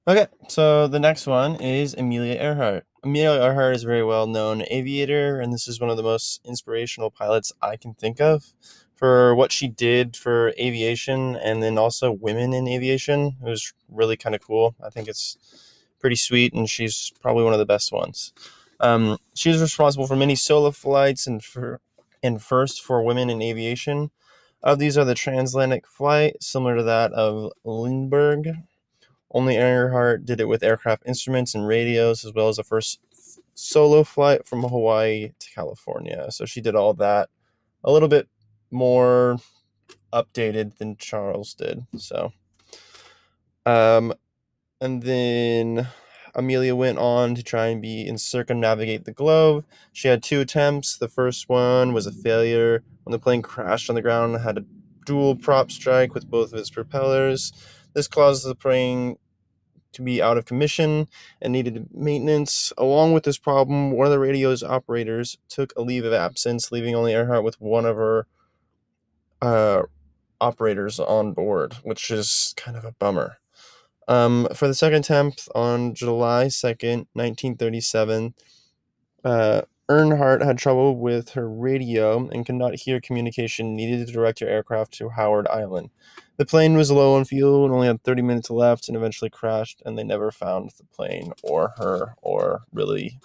Okay, so the next one is Amelia Earhart. Amelia Earhart is a very well known aviator, and this is one of the most inspirational pilots I can think of for what she did for aviation and then also women in aviation. It was really kind of cool. I think it's pretty sweet, and she's probably one of the best ones. She was responsible for many solo flights and first for women in aviation. Of these are the transatlantic flight, similar to that of Lindbergh. Only Earhart did it with aircraft instruments and radios, as well as the first solo flight from Hawaii to California. So she did all that a little bit more updated than Charles did. Um, and then Amelia went on to try and circumnavigate the globe. She had two attempts. The first one was a failure when the plane crashed on the ground and had a dual prop strike with both of its propellers. This caused the plane to be out of commission and needed maintenance. Along with this problem, one of the radio's operators took a leave of absence, leaving only Earhart with one of her uh, operators on board, which is kind of a bummer. For the second attempt on July 2nd, 1937, Earnhardt had trouble with her radio and could not hear communication needed to direct her aircraft to Howard Island. The plane was low on fuel and only had 30 minutes left and eventually crashed, and they never found the plane or her or really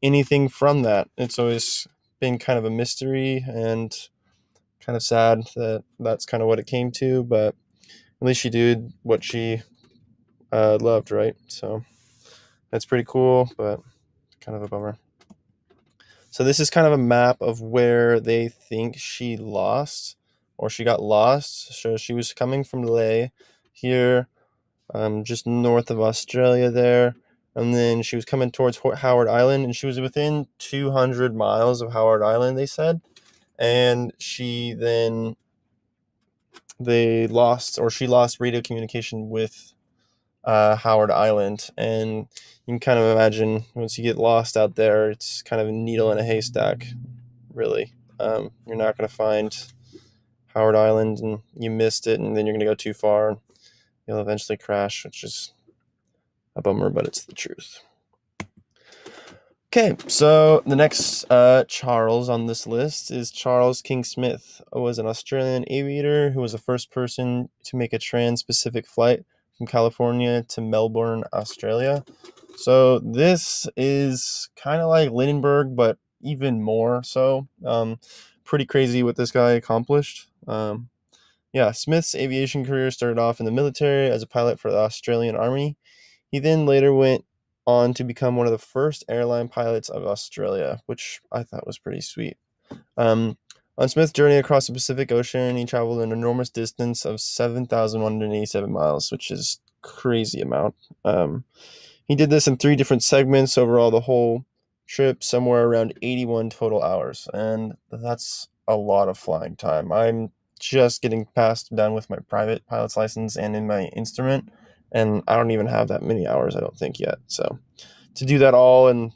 anything from that. It's always been kind of a mystery and kind of sad that that's kind of what it came to, but at least she did what she loved, right? So that's pretty cool, but kind of a bummer. So this is kind of a map of where they think she lost or she got lost. So she was coming from Leh here, just north of Australia there. And then she was coming towards Howard Island, and she was within 200 miles of Howard Island, they said. And she lost radio communication with Howard Island. And you can kind of imagine once you get lost out there, it's kind of a needle in a haystack, really. You're not going to find Howard Island, and you missed it, and then you're going to go too far, and you'll eventually crash, which is a bummer, but it's the truth. Okay, so the next Charles on this list is Charles King Smith, who was an Australian aviator who was the first person to make a trans-Pacific flight from California to Melbourne, Australia. So this is kind of like Lindenberg, but even more so. Pretty crazy what this guy accomplished. Yeah, Smith's aviation career started off in the military as a pilot for the Australian Army. He then later went on to become one of the first airline pilots of Australia, which I thought was pretty sweet. On Smith's journey across the Pacific Ocean, he traveled an enormous distance of 7,187 miles, which is crazy amount. He did this in three different segments overall, the whole trip, somewhere around 81 total hours, and that's a lot of flying time. I'm just getting passed done with my private pilot's license and in my instrument, and I don't even have that many hours, I don't think, yet. So to do that all in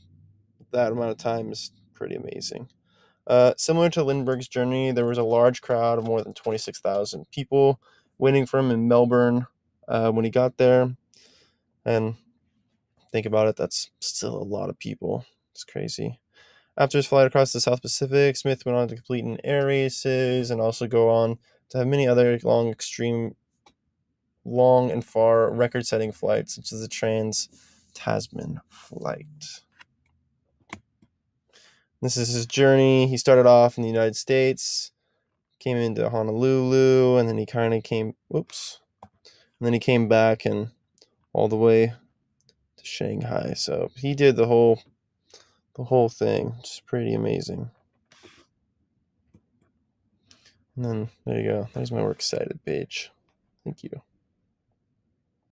that amount of time is pretty amazing. Similar to Lindbergh's journey, there was a large crowd of more than 26,000 people waiting for him in Melbourne when he got there. And think about it, that's still a lot of people. It's crazy. After his flight across the South Pacific, Smith went on to complete in air races and also go on to have many other long and far record-setting flights, such as the Trans-Tasman flight. This is his journey. He started off in the United States, came into Honolulu, and then he kind of came, and then he came back and all the way to Shanghai. So he did the whole thing. It's pretty amazing. And then there you go. There's my works cited page. Thank you.